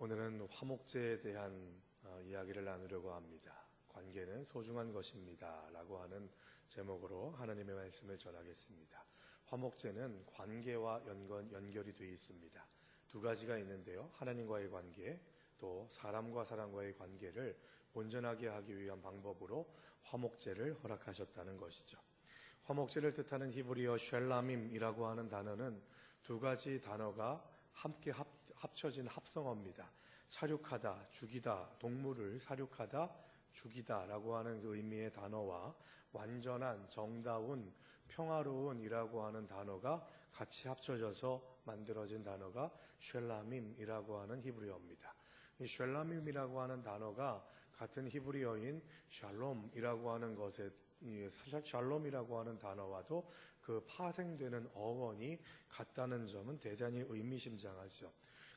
오늘은 화목제에 대한 이야기를 나누려고 합니다. 관계는 소중한 것입니다 라고 하는 제목으로 하나님의 말씀을 전하겠습니다. 화목제는 관계와 연결이 되어 있습니다. 두 가지가 있는데요, 하나님과의 관계, 또 사람과 사람과의 관계를 온전하게 하기 위한 방법으로 화목제를 허락하셨다는 것이죠. 화목제를 뜻하는 히브리어 쉘라밈이라고 하는 단어는 두 가지 단어가 함께 합쳐진 합성어입니다. 사륙하다, 죽이다, 동물을 사륙하다, 죽이다 라고 하는 그 의미의 단어와 완전한, 정다운, 평화로운 이라고 하는 단어가 같이 합쳐져서 만들어진 단어가 쉘라밈이라고 하는 히브리어입니다. 이 쉘라밈이라고 하는 단어가 같은 히브리어인 샬롬이라고 하는 것에, 샬롬이라고 하는 단어와도 그 파생되는 어원이 같다는 점은 대단히 의미심장하죠.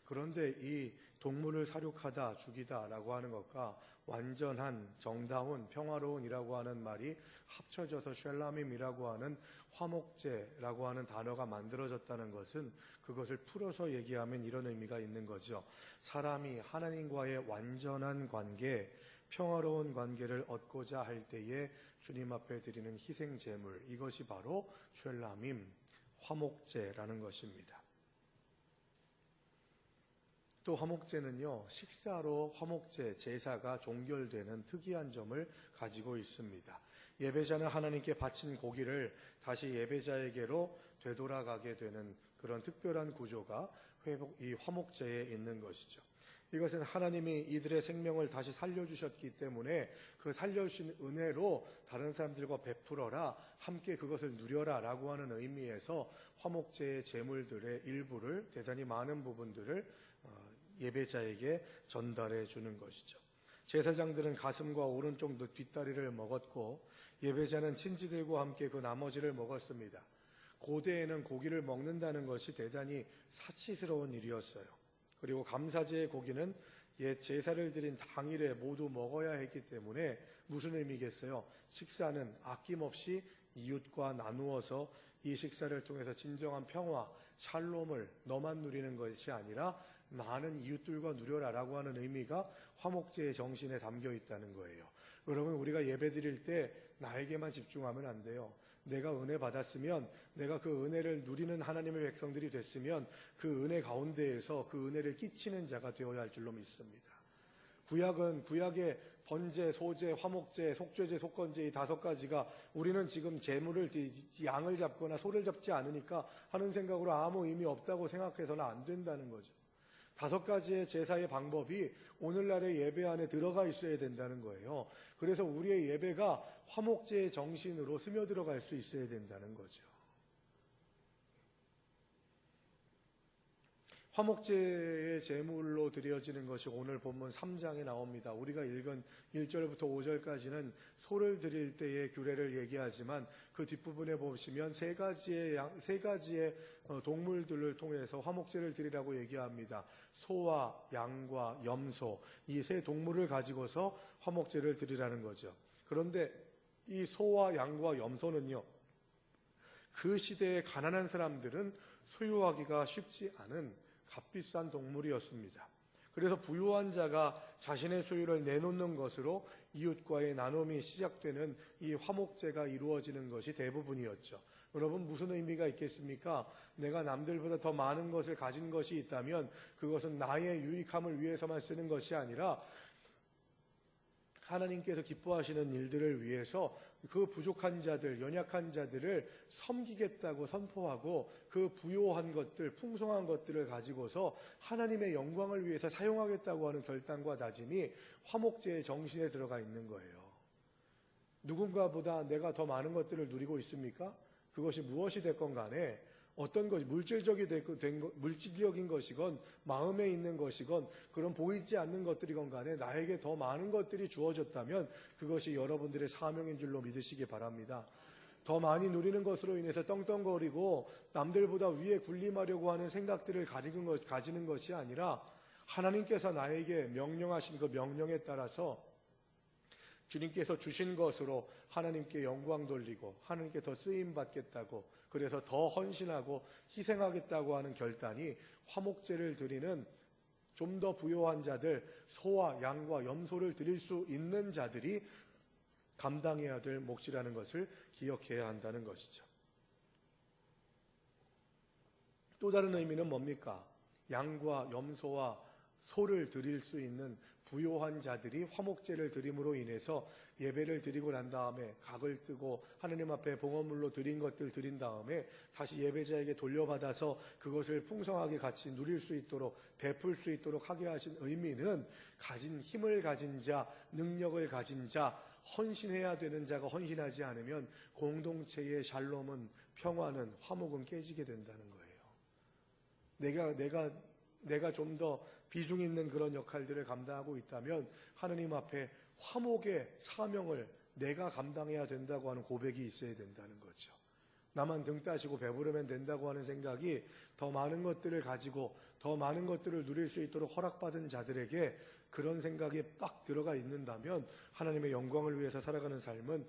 그런데 이 동물을 사륙하다, 죽이다 라고 하는 것과 완전한, 정다운, 평화로운 이라고 하는 말이 합쳐져서 쉘라밈이라고 하는 화목제라고 하는 단어가 만들어졌다는 것은 그것을 풀어서 얘기하면 이런 의미가 있는 거죠. 사람이 하나님과의 완전한 관계, 평화로운 관계를 얻고자 할 때에 주님 앞에 드리는 희생 제물, 이것이 바로 쉘라밈, 화목제라는 것입니다. 또 화목제는요, 식사로 화목제, 제사가 종결되는 특이한 점을 가지고 있습니다. 예배자는 하나님께 바친 고기를 다시 예배자에게로 되돌아가게 되는 그런 특별한 구조가 이 화목제에 있는 것이죠. 이것은 하나님이 이들의 생명을 다시 살려주셨기 때문에 그 살려주신 은혜로 다른 사람들과 베풀어라, 함께 그것을 누려라 라고 하는 의미에서 화목제의 제물들의 일부를, 대단히 많은 부분들을 예배자에게 전달해 주는 것이죠. 제사장들은 가슴과 오른쪽 뒷다리를 먹었고 예배자는 친지들과 함께 그 나머지를 먹었습니다. 고대에는 고기를 먹는다는 것이 대단히 사치스러운 일이었어요. 그리고 감사제의 고기는 옛 제사를 드린 당일에 모두 먹어야 했기 때문에 무슨 의미겠어요? 식사는 아낌없이 이웃과 나누어서 이 식사를 통해서 진정한 평화, 샬롬을 너만 누리는 것이 아니라 많은 이웃들과 누려라라고 하는 의미가 화목제의 정신에 담겨 있다는 거예요. 여러분, 우리가 예배 드릴 때 나에게만 집중하면 안 돼요. 내가 은혜 받았으면, 내가 그 은혜를 누리는 하나님의 백성들이 됐으면 그 은혜 가운데에서 그 은혜를 끼치는 자가 되어야 할 줄로 믿습니다. 구약의 번제, 소제, 화목제, 속죄제, 속건제 이 5가지가 우리는 지금 제물을, 양을 잡거나 소를 잡지 않으니까 하는 생각으로 아무 의미 없다고 생각해서는 안 된다는 거죠. 5가지의 제사의 방법이 오늘날의 예배 안에 들어가 있어야 된다는 거예요. 그래서 우리의 예배가 화목제의 정신으로 스며들어갈 수 있어야 된다는 거죠. 화목제의 제물로 드려지는 것이 오늘 본문 3장에 나옵니다. 우리가 읽은 1절부터 5절까지는 소를 드릴 때의 규례를 얘기하지만 그 뒷부분에 보시면 세 가지의 동물들을 통해서 화목제를 드리라고 얘기합니다. 소와 양과 염소, 이 세 동물을 가지고서 화목제를 드리라는 거죠. 그런데 이 소와 양과 염소는요, 그 시대의 가난한 사람들은 소유하기가 쉽지 않은 값비싼 동물이었습니다. 그래서 부유한 자가 자신의 소유를 내놓는 것으로 이웃과의 나눔이 시작되는 이 화목제가 이루어지는 것이 대부분이었죠. 여러분, 무슨 의미가 있겠습니까? 내가 남들보다 더 많은 것을 가진 것이 있다면 그것은 나의 유익함을 위해서만 쓰는 것이 아니라 하나님께서 기뻐하시는 일들을 위해서 그 부족한 자들, 연약한 자들을 섬기겠다고 선포하고 그 부요한 것들, 풍성한 것들을 가지고서 하나님의 영광을 위해서 사용하겠다고 하는 결단과 다짐이 화목제의 정신에 들어가 있는 거예요. 누군가보다 내가 더 많은 것들을 누리고 있습니까? 그것이 무엇이 됐건 간에 어떤 것이 물질적인 것이건 마음에 있는 것이건 그런 보이지 않는 것들이건 간에 나에게 더 많은 것들이 주어졌다면 그것이 여러분들의 사명인 줄로 믿으시기 바랍니다. 더 많이 누리는 것으로 인해서 떵떵거리고 남들보다 위에 군림하려고 하는 생각들을 가지는 것이 아니라 하나님께서 나에게 명령하신 그 명령에 따라서 주님께서 주신 것으로 하나님께 영광 돌리고 하나님께 더 쓰임 받겠다고, 그래서 더 헌신하고 희생하겠다고 하는 결단이 화목제를 드리는 좀 더 부요한 자들, 소와 양과 염소를 드릴 수 있는 자들이 감당해야 될 몫이라는 것을 기억해야 한다는 것이죠. 또 다른 의미는 뭡니까? 양과 염소와 소를 드릴 수 있는 부요한 자들이 화목제를 드림으로 인해서 예배를 드리고 난 다음에 각을 뜨고 하느님 앞에 봉헌물로 드린 것들 드린 다음에 다시 예배자에게 돌려받아서 그것을 풍성하게 같이 누릴 수 있도록 베풀 수 있도록 하게 하신 의미는 가진 힘을 가진 자, 능력을 가진 자, 헌신해야 되는 자가 헌신하지 않으면 공동체의 샬롬은, 평화는, 화목은 깨지게 된다는 거예요. 내가 좀 더 비중 있는 그런 역할들을 감당하고 있다면 하느님 앞에 화목의 사명을 내가 감당해야 된다고 하는 고백이 있어야 된다는 거죠. 나만 등 따시고 배부르면 된다고 하는 생각이 더 많은 것들을 가지고 더 많은 것들을 누릴 수 있도록 허락받은 자들에게 그런 생각이 빡 들어가 있는다면 하나님의 영광을 위해서 살아가는 삶은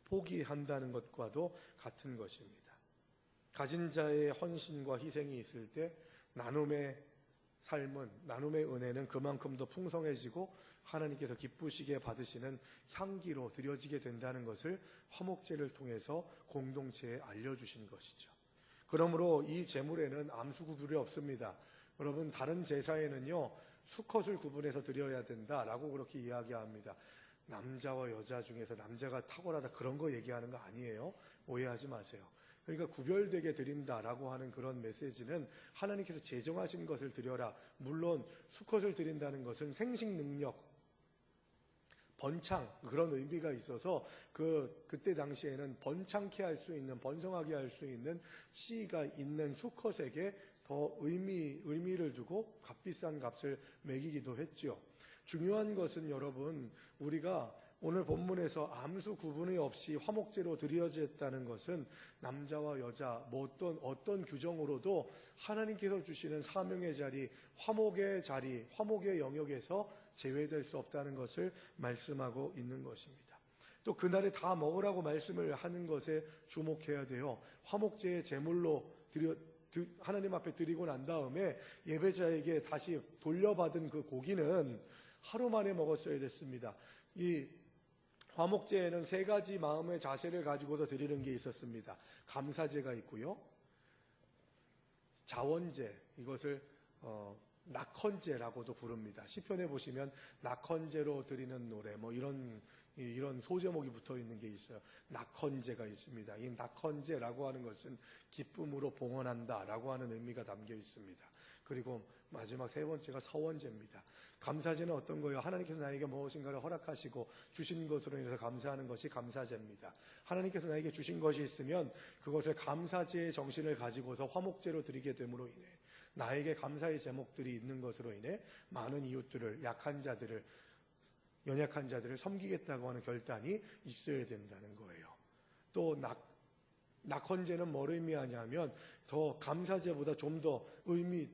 포기한다는 것과도 같은 것입니다. 가진 자의 헌신과 희생이 있을 때 나눔의 삶은, 나눔의 은혜는 그만큼 더 풍성해지고 하나님께서 기쁘시게 받으시는 향기로 드려지게 된다는 것을 화목제를 통해서 공동체에 알려주신 것이죠. 그러므로 이 제물에는 암수 구별이 없습니다. 여러분, 다른 제사에는요 수컷을 구분해서 드려야 된다라고 그렇게 이야기합니다. 남자와 여자 중에서 남자가 탁월하다 그런 거 얘기하는 거 아니에요. 오해하지 마세요. 그러니까 구별되게 드린다라고 하는 그런 메시지는 하나님께서 제정하신 것을 드려라. 물론 수컷을 드린다는 것은 생식 능력, 번창, 그런 의미가 있어서 그때 당시에는 번창케 할 수 있는, 번성하게 할 수 있는 씨가 있는 수컷에게 더 의미를 두고 값비싼 값을 매기기도 했죠. 중요한 것은 여러분, 우리가 오늘 본문에서 암수 구분이 없이 화목제로 드려졌다는 것은 남자와 여자, 어떤 규정으로도 하나님께서 주시는 사명의 자리, 화목의 자리, 화목의 영역에서 제외될 수 없다는 것을 말씀하고 있는 것입니다. 또 그날에 다 먹으라고 말씀을 하는 것에 주목해야 돼요. 화목제의 제물로 하나님 앞에 드리고 난 다음에 예배자에게 다시 돌려받은 그 고기는 하루 만에 먹었어야 됐습니다. 이 화목제에는 세 가지 마음의 자세를 가지고서 드리는 게 있었습니다. 감사제가 있고요, 자원제, 이것을 낙헌제라고도 부릅니다. 시편에 보시면 낙헌제로 드리는 노래, 이런 소제목이 붙어 있는 게 있어요. 낙헌제가 있습니다. 이 낙헌제라고 하는 것은 기쁨으로 봉헌한다라고 하는 의미가 담겨 있습니다. 그리고 마지막 세 번째가 서원제입니다. 감사제는 어떤 거예요? 하나님께서 나에게 무엇인가를 허락하시고 주신 것으로 인해서 감사하는 것이 감사제입니다. 하나님께서 나에게 주신 것이 있으면 그것을 감사제의 정신을 가지고서 화목제로 드리게 됨으로 인해 나에게 감사의 제목들이 있는 것으로 인해 많은 이웃들을, 약한 자들을, 연약한 자들을 섬기겠다고 하는 결단이 있어야 된다는 거예요. 또 낙헌제는 뭘 의미하냐면 더 감사제보다 좀 더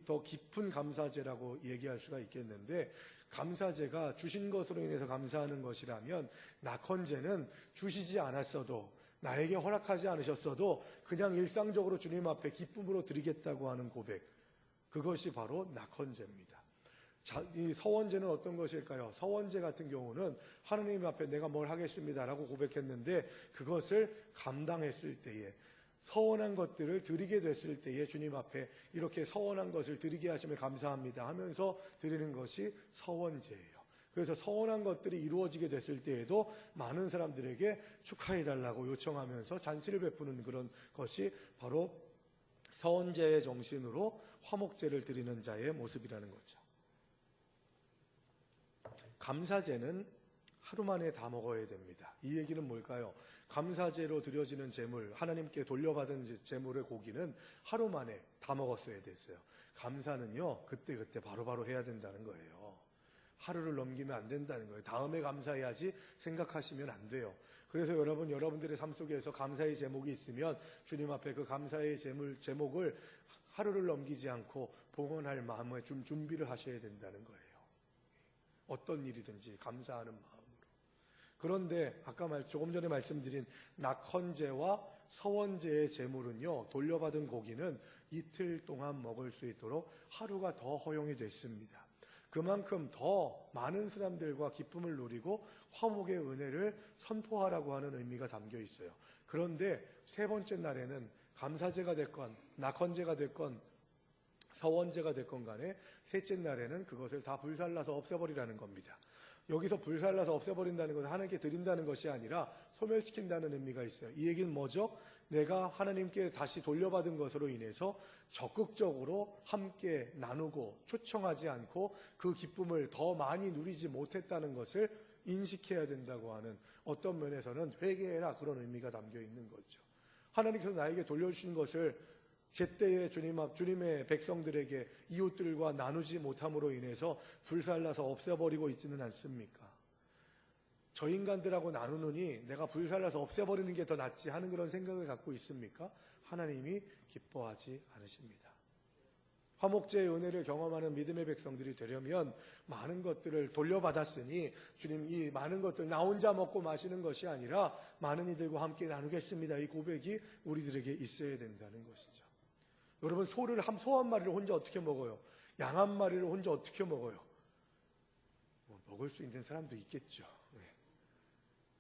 더 깊은 감사제라고 얘기할 수가 있겠는데, 감사제가 주신 것으로 인해서 감사하는 것이라면 낙헌제는 주시지 않았어도, 나에게 허락하지 않으셨어도 그냥 일상적으로 주님 앞에 기쁨으로 드리겠다고 하는 고백, 그것이 바로 낙헌제입니다. 이 서원제는 어떤 것일까요? 서원제 같은 경우는 하나님 앞에 내가 뭘 하겠습니다라고 고백했는데 그것을 감당했을 때에, 서원한 것들을 드리게 됐을 때에 주님 앞에 이렇게 서원한 것을 드리게 하심을 감사합니다 하면서 드리는 것이 서원제예요. 그래서 서원한 것들이 이루어지게 됐을 때에도 많은 사람들에게 축하해달라고 요청하면서 잔치를 베푸는 그런 것이 바로 서원제의 정신으로 화목제를 드리는 자의 모습이라는 거죠. 감사제는 하루 만에 다 먹어야 됩니다. 이 얘기는 뭘까요? 감사제로 드려지는 제물, 하나님께 돌려받은 제물의 고기는 하루 만에 다 먹었어야 됐어요. 감사는요, 그때 바로바로 해야 된다는 거예요. 하루를 넘기면 안 된다는 거예요. 다음에 감사해야지 생각하시면 안 돼요. 그래서 여러분들의 삶 속에서 감사의 제목이 있으면 주님 앞에 그 감사의 제목을 하루를 넘기지 않고 봉헌할 마음에 좀 준비를 하셔야 된다는 거예요. 어떤 일이든지 감사하는 마음으로. 그런데 아까 조금 전에 말씀드린 낙헌제와 서원제의 제물은요, 돌려받은 고기는 이틀 동안 먹을 수 있도록 하루가 더 허용이 됐습니다. 그만큼 더 많은 사람들과 기쁨을 누리고 화목의 은혜를 선포하라고 하는 의미가 담겨 있어요. 그런데 세 번째 날에는 감사제가 됐건 낙헌제가 됐건 서원제가 됐건 간에 셋째 날에는 그것을 다 불살라서 없애버리라는 겁니다. 여기서 불살라서 없애버린다는 것은 하나님께 드린다는 것이 아니라 소멸시킨다는 의미가 있어요. 이 얘기는 뭐죠? 내가 하나님께 다시 돌려받은 것으로 인해서 적극적으로 함께 나누고 초청하지 않고 그 기쁨을 더 많이 누리지 못했다는 것을 인식해야 된다고 하는, 어떤 면에서는 회개해라, 그런 의미가 담겨 있는 거죠. 하나님께서 나에게 돌려주신 것을 제때에 주님의 백성들에게 이웃들과 나누지 못함으로 인해서 불살라서 없애버리고 있지는 않습니까? 저 인간들하고 나누느니 내가 불살라서 없애버리는 게 더 낫지 하는 그런 생각을 갖고 있습니까? 하나님이 기뻐하지 않으십니다. 화목제의 은혜를 경험하는 믿음의 백성들이 되려면 많은 것들을 돌려받았으니 주님, 이 많은 것들 나 혼자 먹고 마시는 것이 아니라 많은 이들과 함께 나누겠습니다, 이 고백이 우리들에게 있어야 된다는 것이죠. 여러분, 소 한 마리를 혼자 어떻게 먹어요? 양 한 마리를 혼자 어떻게 먹어요? 먹을 수 있는 사람도 있겠죠.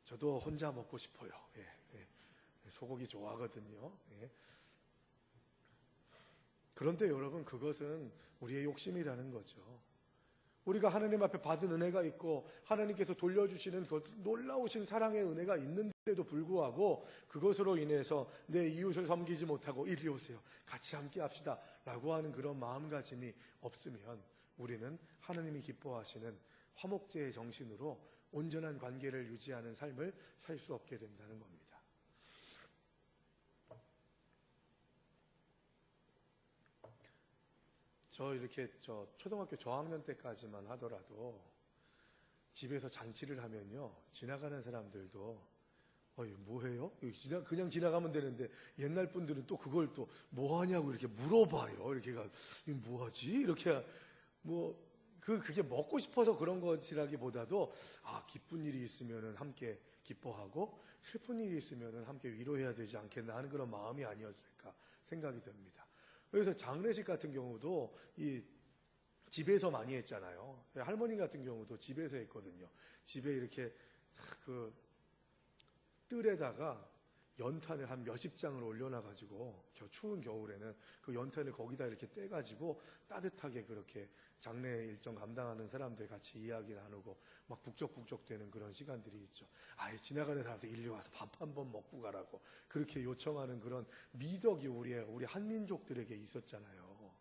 저도 혼자 먹고 싶어요. 소고기 좋아하거든요. 그런데 여러분, 그것은 우리의 욕심이라는 거죠. 우리가 하나님 앞에 받은 은혜가 있고 하나님께서 돌려주시는 그 놀라우신 사랑의 은혜가 있는데도 불구하고 그것으로 인해서 내 이웃을 섬기지 못하고 이리 오세요, 같이 함께 합시다 라고 하는 그런 마음가짐이 없으면 우리는 하나님이 기뻐하시는 화목제의 정신으로 온전한 관계를 유지하는 삶을 살 수 없게 된다는 겁니다. 초등학교 저학년 때까지만 하더라도 집에서 잔치를 하면요, 지나가는 사람들도 뭐해요? 그냥 지나가면 되는데 옛날 분들은 또 그걸 또 뭐하냐고 이렇게 물어봐요. 이렇게가 뭐하지? 이렇게 그게 먹고 싶어서 그런 것이라기보다도 기쁜 일이 있으면은 함께 기뻐하고 슬픈 일이 있으면은 함께 위로해야 되지 않겠나 하는 그런 마음이 아니었을까 생각이 됩니다. 그래서 장례식 같은 경우도 이 집에서 많이 했잖아요. 할머니 같은 경우도 집에서 했거든요. 집에 이렇게 그 뜰에다가 연탄을 한 몇십 장을 올려놔가지고 추운 겨울에는 그 연탄을 거기다 이렇게 떼가지고 따뜻하게 그렇게 장례 일정 감당하는 사람들 같이 이야기 나누고 막 북적북적 되는 그런 시간들이 있죠. 지나가는 사람들 일리 와서 밥 한번 먹고 가라고 그렇게 요청하는 그런 미덕이 우리 한민족들에게 있었잖아요.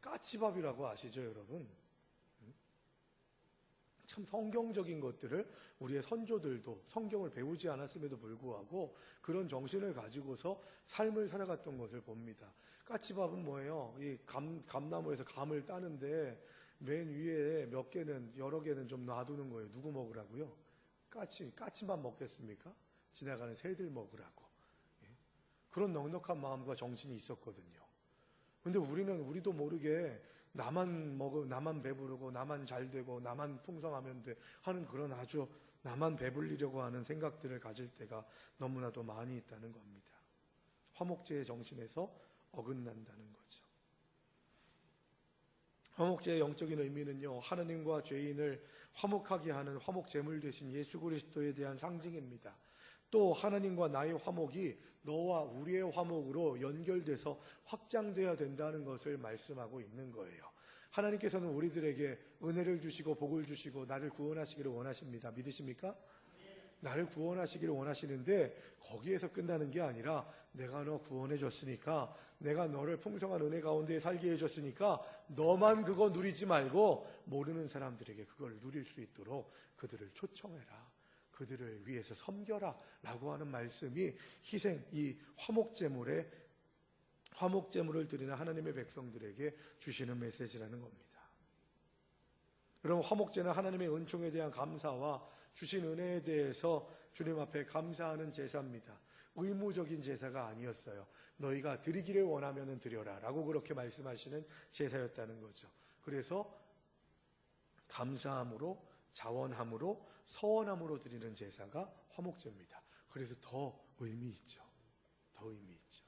까치밥이라고 아시죠, 여러분? 참 성경적인 것들을 우리의 선조들도 성경을 배우지 않았음에도 불구하고 그런 정신을 가지고서 삶을 살아갔던 것을 봅니다. 까치밥은 뭐예요? 이 감나무에서 감을 따는데 맨 위에 여러 개는 좀 놔두는 거예요. 누구 먹으라고요? 까치만 먹겠습니까? 지나가는 새들 먹으라고. 그런 넉넉한 마음과 정신이 있었거든요. 근데 우리도 모르게 나만 배부르고 나만 잘 되고 나만 풍성하면 돼 하는 그런 아주 나만 배불리려고 하는 생각들을 가질 때가 너무나도 많이 있다는 겁니다. 화목제의 정신에서 어긋난다는 거죠. 화목제의 영적인 의미는요, 하나님과 죄인을 화목하게 하는 화목 제물 되신 예수 그리스도에 대한 상징입니다. 또 하나님과 나의 화목이 너와 우리의 화목으로 연결돼서 확장돼야 된다는 것을 말씀하고 있는 거예요. 하나님께서는 우리들에게 은혜를 주시고 복을 주시고 나를 구원하시기를 원하십니다. 믿으십니까? 나를 구원하시기를 원하시는데 거기에서 끝나는 게 아니라 내가 너 구원해 줬으니까, 내가 너를 풍성한 은혜 가운데 살게 해줬으니까 너만 그거 누리지 말고 모르는 사람들에게 그걸 누릴 수 있도록 그들을 초청해라, 그들을 위해서 섬겨라 라고 하는 말씀이 이 화목제물을 드리는 하나님의 백성들에게 주시는 메시지라는 겁니다. 여러분, 화목제는 하나님의 은총에 대한 감사와 주신 은혜에 대해서 주님 앞에 감사하는 제사입니다. 의무적인 제사가 아니었어요. 너희가 드리기를 원하면 드려라 라고 그렇게 말씀하시는 제사였다는 거죠. 그래서 감사함으로, 자원함으로, 서원함으로 드리는 제사가 화목제입니다. 그래서 더 의미 있죠. 더 의미 있죠.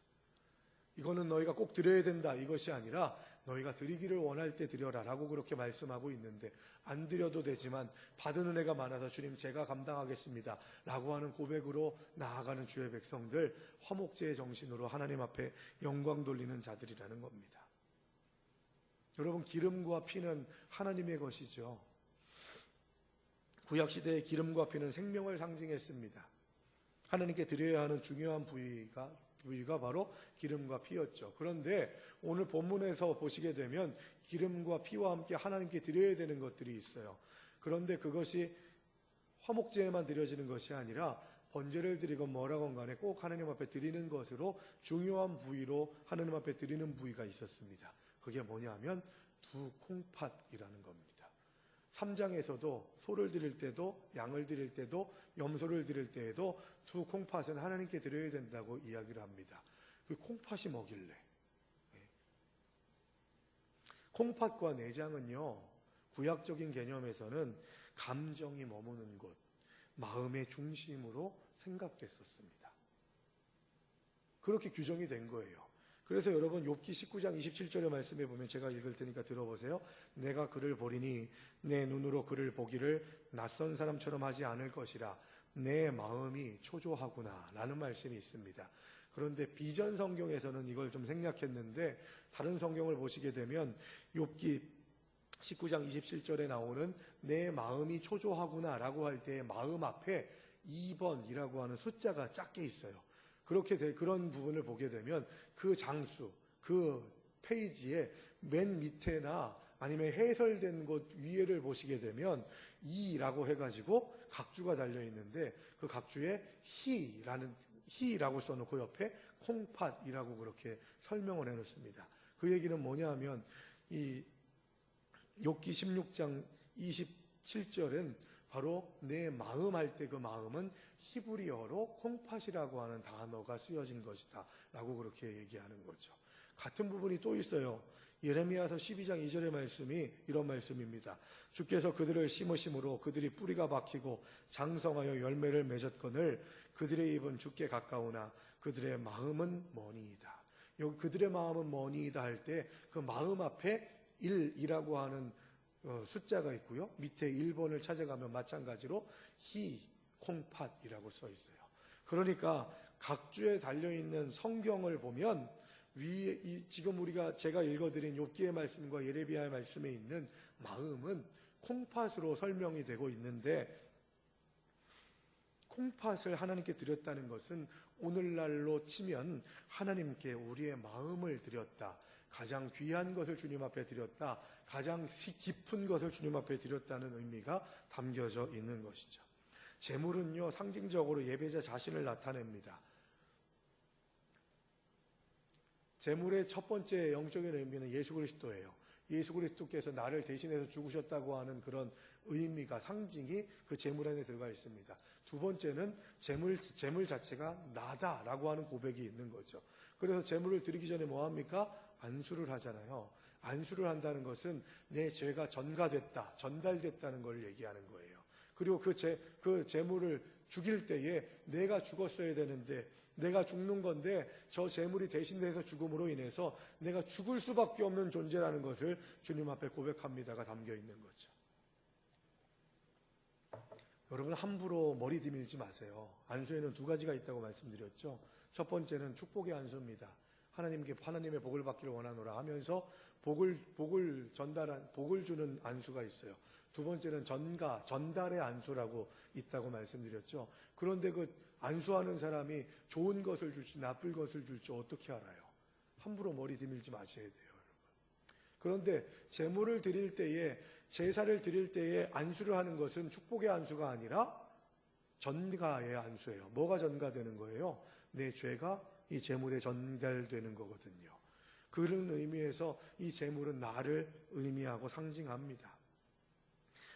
이거는 너희가 꼭 드려야 된다 이것이 아니라 너희가 드리기를 원할 때 드려라 라고 그렇게 말씀하고 있는데, 안 드려도 되지만 받은 은혜가 많아서 주님 제가 감당하겠습니다 라고 하는 고백으로 나아가는 주의 백성들, 화목제의 정신으로 하나님 앞에 영광 돌리는 자들이라는 겁니다. 여러분, 기름과 피는 하나님의 것이죠. 구약시대의 기름과 피는 생명을 상징했습니다. 하나님께 드려야 하는 중요한 부위가 바로 기름과 피였죠. 그런데 오늘 본문에서 보시게 되면 기름과 피와 함께 하나님께 드려야 되는 것들이 있어요. 그런데 그것이 화목제에만 드려지는 것이 아니라 번제를 드리건 뭐라건 간에 꼭 하나님 앞에 드리는 것으로 중요한 부위로 하나님 앞에 드리는 부위가 있었습니다. 그게 뭐냐면 두 콩팥이라는 겁니다. 3장에서도 소를 드릴 때도 양을 드릴 때도 염소를 드릴 때에도 두 콩팥은 하나님께 드려야 된다고 이야기를 합니다. 그 콩팥이 뭐길래? 콩팥과 내장은요, 구약적인 개념에서는 감정이 머무는 곳, 마음의 중심으로 생각됐었습니다. 그렇게 규정이 된 거예요. 그래서 여러분, 욥기 19장 27절의 말씀에 보면, 제가 읽을 테니까 들어보세요. 내가 그를 보리니 내 눈으로 그를 보기를 낯선 사람처럼 하지 않을 것이라 내 마음이 초조하구나 라는 말씀이 있습니다. 그런데 비전 성경에서는 이걸 좀 생략했는데, 다른 성경을 보시게 되면 욥기 19장 27절에 나오는 내 마음이 초조하구나 라고 할 때 마음 앞에 2번이라고 하는 숫자가 작게 있어요. 그런 부분을 보게 되면 그 장수, 그 페이지의 맨 밑에나 아니면 해설된 곳 위에를 보시게 되면 이라고 해가지고 각주가 달려 있는데, 그 각주에 히라고 써놓고 옆에 콩팥이라고 그렇게 설명을 해놓습니다. 그 얘기는 뭐냐 하면, 이 욥기 16장 27절은 바로 내 마음 할 때 그 마음은 히브리어로 콩팥이라고 하는 단어가 쓰여진 것이다 라고 그렇게 얘기하는 거죠. 같은 부분이 또 있어요. 예레미야서 12장 2절의 말씀이 이런 말씀입니다. 주께서 그들을 심으심으로 그들이 뿌리가 박히고 장성하여 열매를 맺었거늘 그들의 입은 주께 가까우나 그들의 마음은 머니이다. 여기 그들의 마음은 머니이다 할 때 그 마음 앞에 1이라고 하는 숫자가 있고요. 밑에 1번을 찾아가면 마찬가지로 콩팥이라고 써 있어요. 그러니까 각주에 달려있는 성경을 보면 위에 지금 제가 읽어드린 욥기의 말씀과 예레미야의 말씀에 있는 마음은 콩팥으로 설명이 되고 있는데, 콩팥을 하나님께 드렸다는 것은 오늘날로 치면 하나님께 우리의 마음을 드렸다, 가장 귀한 것을 주님 앞에 드렸다, 가장 깊은 것을 주님 앞에 드렸다는 의미가 담겨져 있는 것이죠. 제물은요, 상징적으로 예배자 자신을 나타냅니다. 제물의 첫 번째 영적인 의미는 예수 그리스도예요. 예수 그리스도께서 나를 대신해서 죽으셨다고 하는 그런 의미가, 상징이 그 제물 안에 들어가 있습니다. 두 번째는 제물 자체가 나다라고 하는 고백이 있는 거죠. 그래서 제물을 드리기 전에 뭐 합니까? 안수를 하잖아요. 안수를 한다는 것은 내 죄가 전가됐다, 전달됐다는 걸 얘기하는 거예요. 그리고 그 제물을 죽일 때에 내가 죽었어야 되는데, 내가 죽는 건데 저 제물이 대신돼서 죽음으로 인해서 내가 죽을 수밖에 없는 존재라는 것을 주님 앞에 고백합니다가 담겨 있는 거죠. 여러분, 함부로 머리 디밀지 마세요. 안수에는 두 가지가 있다고 말씀드렸죠. 첫 번째는 축복의 안수입니다. 하나님의 복을 받기를 원하노라 하면서 복을 주는 안수가 있어요. 두 번째는 전달의 안수라고 있다고 말씀드렸죠. 그런데 그 안수하는 사람이 좋은 것을 줄지 나쁠 것을 줄지 어떻게 알아요? 함부로 머리 디밀지 마셔야 돼요, 여러분. 그런데 제물을 드릴 때에, 제사를 드릴 때에 안수를 하는 것은 축복의 안수가 아니라 전가의 안수예요. 뭐가 전가되는 거예요? 내 죄가 이 제물에 전달되는 거거든요. 그런 의미에서 이 제물은 나를 의미하고 상징합니다.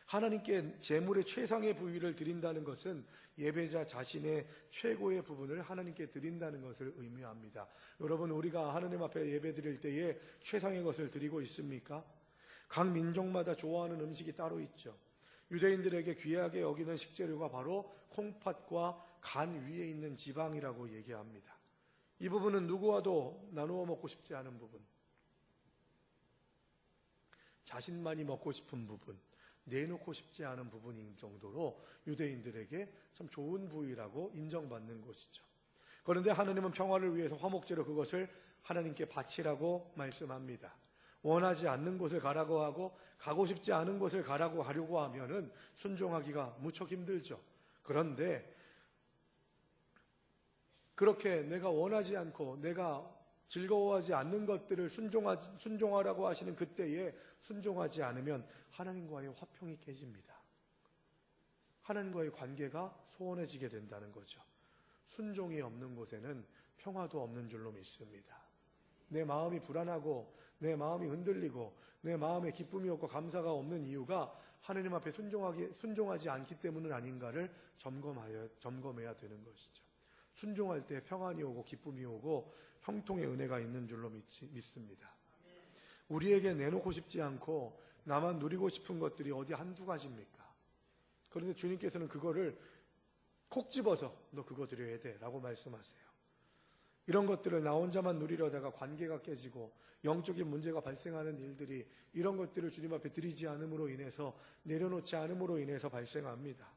하나님께 제물의 최상의 부위를 드린다는 것은 예배자 자신의 최고의 부분을 하나님께 드린다는 것을 의미합니다. 여러분, 우리가 하나님 앞에 예배 드릴 때에 최상의 것을 드리고 있습니까? 각 민족마다 좋아하는 음식이 따로 있죠. 유대인들에게 귀하게 여기는 식재료가 바로 콩팥과 간 위에 있는 지방이라고 얘기합니다. 이 부분은 누구와도 나누어 먹고 싶지 않은 부분, 자신만이 먹고 싶은 부분, 내놓고 싶지 않은 부분인 정도로 유대인들에게 참 좋은 부위라고 인정받는 것이죠. 그런데 하나님은 평화를 위해서 화목제로 그것을 하나님께 바치라고 말씀합니다. 원하지 않는 곳을 가라고 하고 가고 싶지 않은 곳을 가라고 하려고 하면은 순종하기가 무척 힘들죠. 그런데 그렇게 내가 원하지 않고 내가 즐거워하지 않는 것들을 순종하라고 하시는 그때에 순종하지 않으면 하나님과의 화평이 깨집니다. 하나님과의 관계가 소원해지게 된다는 거죠. 순종이 없는 곳에는 평화도 없는 줄로 믿습니다. 내 마음이 불안하고 내 마음이 흔들리고 내 마음에 기쁨이 없고 감사가 없는 이유가 하나님 앞에 순종하지 않기 때문은 아닌가를 점검해야 되는 것이죠. 순종할 때 평안이 오고 기쁨이 오고 형통의 은혜가 있는 줄로 믿습니다. 우리에게 내놓고 싶지 않고 나만 누리고 싶은 것들이 어디 한두 가지입니까? 그런데 주님께서는 그거를 콕 집어서 너 그거 드려야 돼 라고 말씀하세요. 이런 것들을 나 혼자만 누리려다가 관계가 깨지고 영적인 문제가 발생하는 일들이 이런 것들을 주님 앞에 드리지 않음으로 인해서 내려놓지 않음으로 인해서 발생합니다.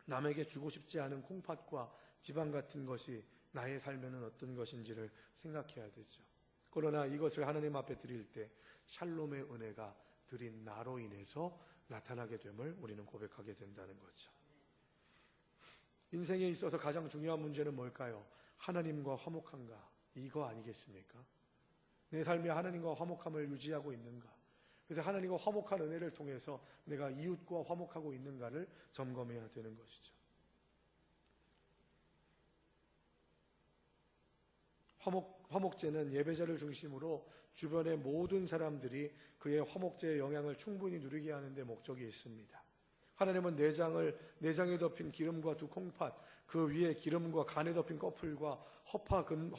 남에게 주고 싶지 않은 콩팥과 지방 같은 것이 나의 삶에는 어떤 것인지를 생각해야 되죠. 그러나 이것을 하나님 앞에 드릴 때 샬롬의 은혜가 드린 나로 인해서 나타나게 됨을 우리는 고백하게 된다는 거죠. 인생에 있어서 가장 중요한 문제는 뭘까요? 하나님과 화목한가? 이거 아니겠습니까? 내 삶에 하나님과 화목함을 유지하고 있는가? 그래서 하나님과 화목한 은혜를 통해서 내가 이웃과 화목하고 있는가를 점검해야 되는 것이죠. 화목제는 예배자를 중심으로 주변의 모든 사람들이 그의 화목제의 영향을 충분히 누리게 하는 데 목적이 있습니다. 하나님은 내장에 덮인 기름과 두 콩팥, 그 위에 기름과 간에 덮인 꺼풀과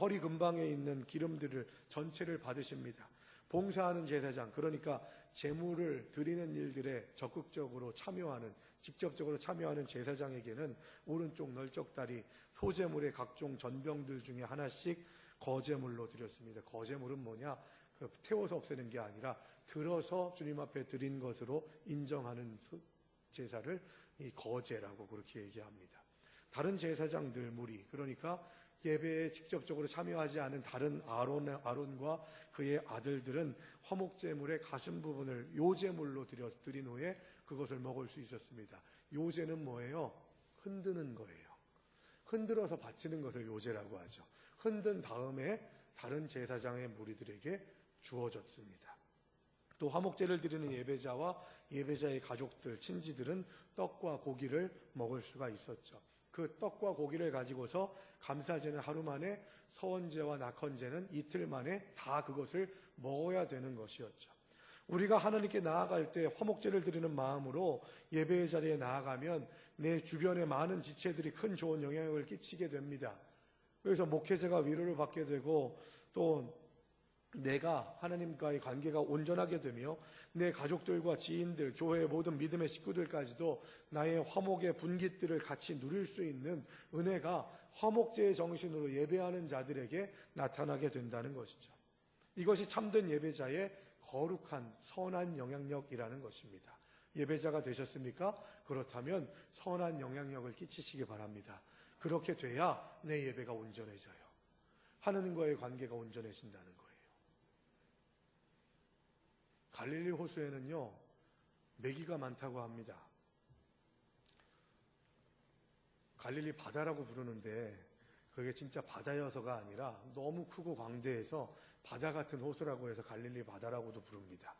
허리 근방에 있는 기름들을 전체를 받으십니다. 봉사하는 제사장, 그러니까 제물을 드리는 일들에 적극적으로 참여하는, 직접적으로 참여하는 제사장에게는 오른쪽 널쩍다리 소제물의 각종 전병들 중에 하나씩 거제물로 드렸습니다. 거제물은 뭐냐? 태워서 없애는 게 아니라 들어서 주님 앞에 드린 것으로 인정하는 제사를 이 거제라고 그렇게 얘기합니다. 다른 제사장들 무리, 그러니까 예배에 직접적으로 참여하지 않은 다른 아론과 그의 아들들은 화목제물의 가슴 부분을 요제물로 드린 후에 그것을 먹을 수 있었습니다. 요제는 뭐예요? 흔드는 거예요. 흔들어서 바치는 것을 요제라고 하죠. 흔든 다음에 다른 제사장의 무리들에게 주어졌습니다. 또 화목제를 드리는 예배자와 예배자의 가족들, 친지들은 떡과 고기를 먹을 수가 있었죠. 그 떡과 고기를 가지고서 감사제는 하루 만에, 서원제와 낙헌제는 이틀 만에 다 그것을 먹어야 되는 것이었죠. 우리가 하나님께 나아갈 때 화목제를 드리는 마음으로 예배의 자리에 나아가면 내 주변의 많은 지체들이 큰 좋은 영향을 끼치게 됩니다. 그래서 목회자가 위로를 받게 되고 또 내가 하나님과의 관계가 온전하게 되며 내 가족들과 지인들, 교회의 모든 믿음의 식구들까지도 나의 화목의 분깃들을 같이 누릴 수 있는 은혜가 화목제의 정신으로 예배하는 자들에게 나타나게 된다는 것이죠. 이것이 참된 예배자의 거룩한 선한 영향력이라는 것입니다. 예배자가 되셨습니까? 그렇다면 선한 영향력을 끼치시기 바랍니다. 그렇게 돼야 내 예배가 온전해져요. 하나님과의 관계가 온전해진다는 거예요. 갈릴리 호수에는요, 메기가 많다고 합니다. 갈릴리 바다라고 부르는데 그게 진짜 바다여서가 아니라 너무 크고 광대해서 바다 같은 호수라고 해서 갈릴리 바다라고도 부릅니다.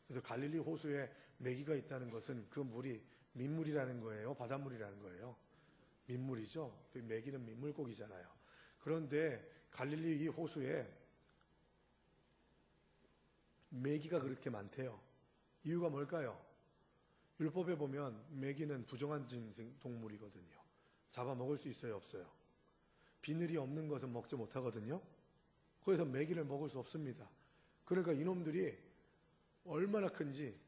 그래서 갈릴리 호수에 메기가 있다는 것은 그 물이 민물이라는 거예요? 바닷물이라는 거예요? 민물이죠. 메기는 민물고기잖아요. 그런데 갈릴리 이 호수에 메기가 그렇게 많대요. 이유가 뭘까요? 율법에 보면 메기는 부정한 동물이거든요. 잡아먹을 수 있어요, 없어요? 비늘이 없는 것은 먹지 못하거든요. 그래서 메기를 먹을 수 없습니다. 그러니까 이놈들이 얼마나 큰지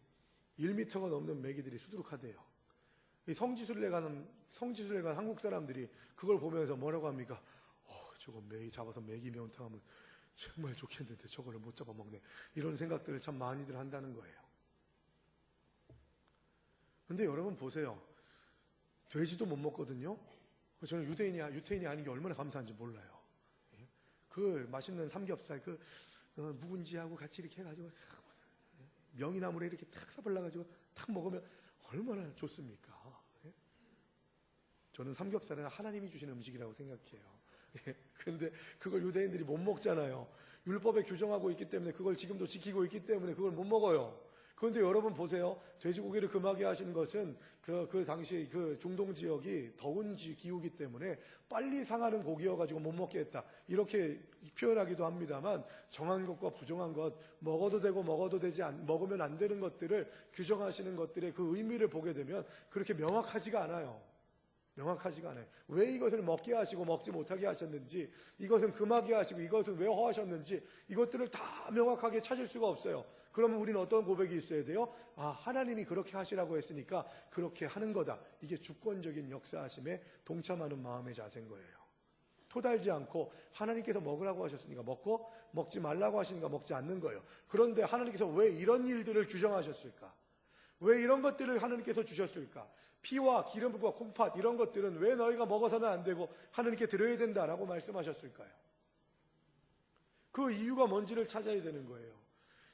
1m가 넘는 메기들이 수두룩하대요. 이 성지순례 간 한국 사람들이 그걸 보면서 뭐라고 합니까? 저거 매일 잡아서 매기 매운탕 하면 정말 좋겠는데 저거를 못 잡아먹네. 이런 생각들을 참 많이들 한다는 거예요. 근데 여러분 보세요. 돼지도 못 먹거든요. 저는 유태인이 아닌 게 얼마나 감사한지 몰라요. 그 맛있는 삼겹살, 묵은지하고 같이 이렇게 해가지고 명이나물에 이렇게 탁 사발라가지고 탁 먹으면 얼마나 좋습니까? 저는 삼겹살은 하나님이 주시는 음식이라고 생각해요. 그런데 그걸 유대인들이 못 먹잖아요. 율법에 규정하고 있기 때문에 그걸 지금도 지키고 있기 때문에 그걸 못 먹어요. 그런데 여러분 보세요. 돼지고기를 금하게 하시는 것은 그 당시 그 중동 지역이 더운 기후기 때문에 빨리 상하는 고기여가지고 못 먹게 했다. 이렇게 표현하기도 합니다만 정한 것과 부정한 것, 먹어도 되고 먹으면 안 되는 것들을 규정하시는 것들의 그 의미를 보게 되면 그렇게 명확하지가 않아요. 왜 이것을 먹게 하시고 먹지 못하게 하셨는지, 이것은 금하게 하시고 이것은 왜 허하셨는지 이것들을 다 명확하게 찾을 수가 없어요. 그러면 우리는 어떤 고백이 있어야 돼요? 하나님이 그렇게 하시라고 했으니까 그렇게 하는 거다. 이게 주권적인 역사하심에 동참하는 마음의 자세인 거예요. 토달지 않고 하나님께서 먹으라고 하셨으니까 먹고, 먹지 말라고 하시니까 먹지 않는 거예요. 그런데 하나님께서 왜 이런 일들을 규정하셨을까? 왜 이런 것들을 하나님께서 주셨을까? 피와 기름과 콩팥 이런 것들은 왜 너희가 먹어서는 안 되고 하나님께 드려야 된다라고 말씀하셨을까요? 그 이유가 뭔지를 찾아야 되는 거예요.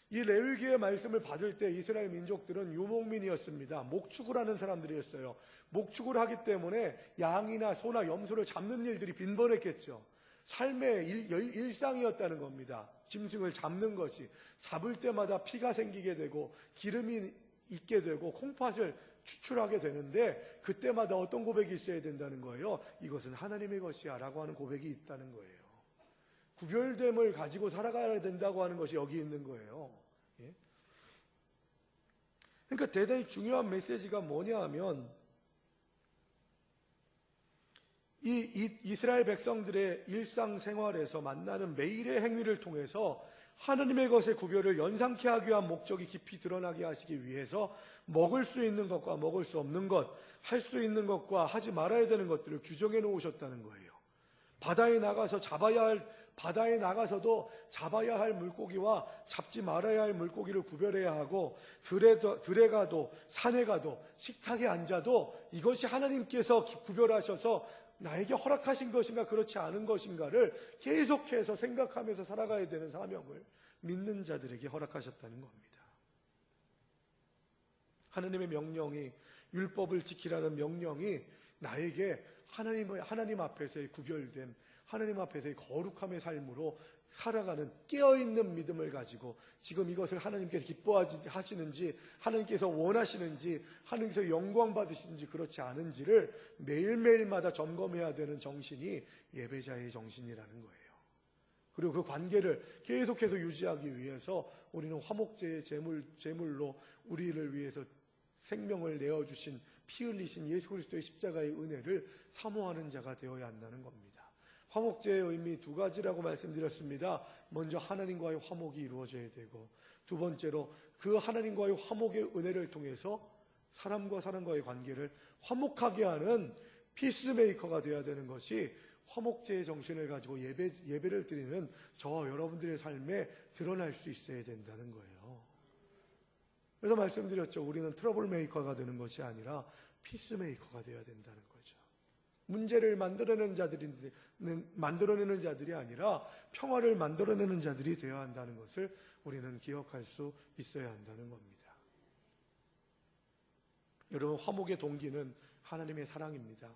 이 레위기의 말씀을 받을 때 이스라엘 민족들은 유목민이었습니다. 목축을 하는 사람들이었어요. 목축을 하기 때문에 양이나 소나 염소를 잡는 일들이 빈번했겠죠. 삶의 일상이었다는 겁니다. 짐승을 잡는 것이. 잡을 때마다 피가 생기게 되고 기름이 있게 되고 콩팥을 추출하게 되는데 그때마다 어떤 고백이 있어야 된다는 거예요. 이것은 하나님의 것이야 라고 하는 고백이 있다는 거예요. 구별됨을 가지고 살아가야 된다고 하는 것이 여기 있는 거예요. 그러니까 대단히 중요한 메시지가 뭐냐 하면 이 이스라엘 백성들의 일상생활에서 만나는 매일의 행위를 통해서 하나님의 것의 구별을 연상케 하기 위한 목적이 깊이 드러나게 하시기 위해서 먹을 수 있는 것과 먹을 수 없는 것, 할 수 있는 것과 하지 말아야 되는 것들을 규정해 놓으셨다는 거예요. 바다에 나가서도 잡아야 할 물고기와 잡지 말아야 할 물고기를 구별해야 하고 들에 가도 산에 가도 식탁에 앉아도 이것이 하나님께서 구별하셔서 나에게 허락하신 것인가 그렇지 않은 것인가를 계속해서 생각하면서 살아가야 되는 사명을 믿는 자들에게 허락하셨다는 겁니다. 하나님의 명령이, 율법을 지키라는 명령이 나에게 하나님 앞에서의 구별됨, 하나님 앞에서의 거룩함의 삶으로 살아가는 깨어있는 믿음을 가지고 지금 이것을 하나님께서 기뻐하시는지, 하나님께서 원하시는지, 하나님께서 영광 받으시는지 그렇지 않은지를 매일매일마다 점검해야 되는 정신이 예배자의 정신이라는 거예요. 그리고 그 관계를 계속해서 유지하기 위해서 우리는 화목제의 제물로 우리를 위해서 생명을 내어주신, 피 흘리신 예수 그리스도의 십자가의 은혜를 사모하는 자가 되어야 한다는 겁니다. 화목제의 의미 두 가지라고 말씀드렸습니다. 먼저 하나님과의 화목이 이루어져야 되고, 두 번째로 그 하나님과의 화목의 은혜를 통해서 사람과 사람과의 관계를 화목하게 하는 피스메이커가 되어야 되는 것이 화목제의 정신을 가지고 예배를 드리는 저와 여러분들의 삶에 드러날 수 있어야 된다는 거예요. 그래서 말씀드렸죠. 우리는 트러블 메이커가 되는 것이 아니라 피스메이커가 되어야 된다는 거죠. 문제를 만들어내는 자들이 아니라 평화를 만들어내는 자들이 되어야 한다는 것을 우리는 기억할 수 있어야 한다는 겁니다. 여러분, 화목의 동기는 하나님의 사랑입니다.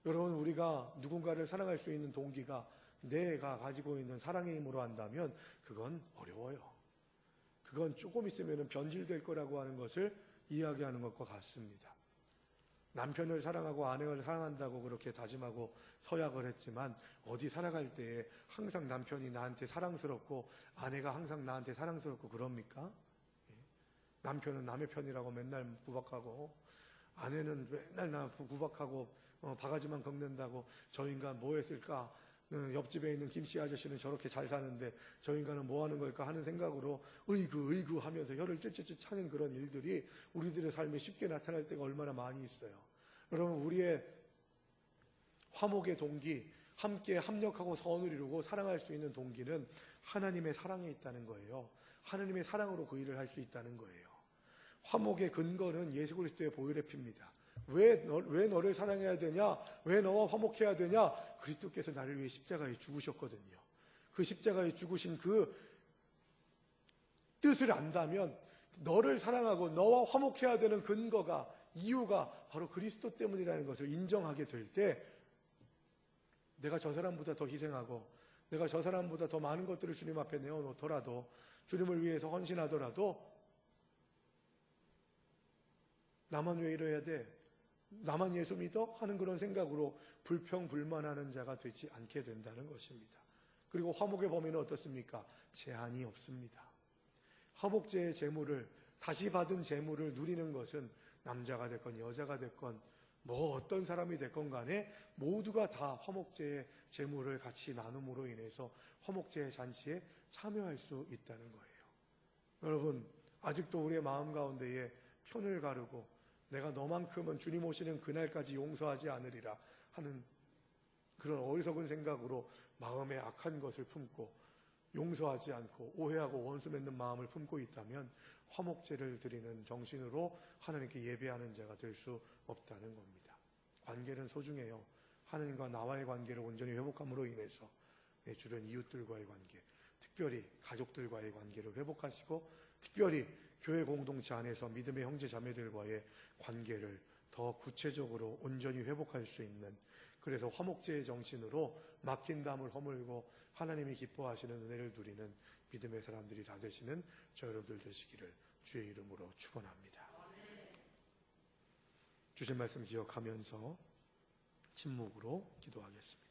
여러분, 우리가 누군가를 사랑할 수 있는 동기가 내가 가지고 있는 사랑의 힘으로 한다면 그건 어려워요. 그건 조금 있으면 변질될 거라고 하는 것을 이야기하는 것과 같습니다. 남편을 사랑하고 아내를 사랑한다고 그렇게 다짐하고 서약을 했지만 어디 살아갈 때에 항상 남편이 나한테 사랑스럽고 아내가 항상 나한테 사랑스럽고 그럽니까? 남편은 남의 편이라고 맨날 구박하고 아내는 맨날 나 구박하고 바가지만 긁는다고 저 인간 뭐 했을까? 옆집에 있는 김씨 아저씨는 저렇게 잘 사는데 저 인간은 뭐 하는 걸까 하는 생각으로 의구 하면서 혀를 쯧쯧쯧 차는 그런 일들이 우리들의 삶에 쉽게 나타날 때가 얼마나 많이 있어요. 여러분, 우리의 화목의 동기, 함께 합력하고 선을 이루고 사랑할 수 있는 동기는 하나님의 사랑에 있다는 거예요. 하나님의 사랑으로 그 일을 할 수 있다는 거예요. 화목의 근거는 예수 그리스도의 보혈의 피입니다. 왜 너를 사랑해야 되냐? 왜 너와 화목해야 되냐? 그리스도께서 나를 위해 십자가에 죽으셨거든요. 그 십자가에 죽으신 그 뜻을 안다면 너를 사랑하고 너와 화목해야 되는 근거가, 이유가 바로 그리스도 때문이라는 것을 인정하게 될 때 내가 저 사람보다 더 희생하고 내가 저 사람보다 더 많은 것들을 주님 앞에 내어놓더라도, 주님을 위해서 헌신하더라도 나만 왜 이래야 돼? 나만 예수 믿어? 하는 그런 생각으로 불평불만하는 자가 되지 않게 된다는 것입니다. 그리고 화목의 범위는 어떻습니까? 제한이 없습니다. 화목제의 제물을, 다시 받은 제물을 누리는 것은 남자가 됐건 여자가 됐건 뭐 어떤 사람이 됐건 간에 모두가 다 화목제의 제물을 같이 나눔으로 인해서 화목제의 잔치에 참여할 수 있다는 거예요. 여러분, 아직도 우리의 마음 가운데에 편을 가르고 내가 너만큼은 주님 오시는 그날까지 용서하지 않으리라 하는 그런 어리석은 생각으로 마음에 악한 것을 품고 용서하지 않고 오해하고 원수 맺는 마음을 품고 있다면 화목제를 드리는 정신으로 하나님께 예배하는 자가 될 수 없다는 겁니다. 관계는 소중해요. 하나님과 나와의 관계를 온전히 회복함으로 인해서 내 주변 이웃들과의 관계, 특별히 가족들과의 관계를 회복하시고 특별히 교회 공동체 안에서 믿음의 형제 자매들과의 관계를 더 구체적으로 온전히 회복할 수 있는, 그래서 화목제의 정신으로 막힌 담을 허물고 하나님이 기뻐하시는 은혜를 누리는 믿음의 사람들이 다 되시는 저 여러분들 되시기를 주의 이름으로 축원합니다. 주신 말씀 기억하면서 침묵으로 기도하겠습니다.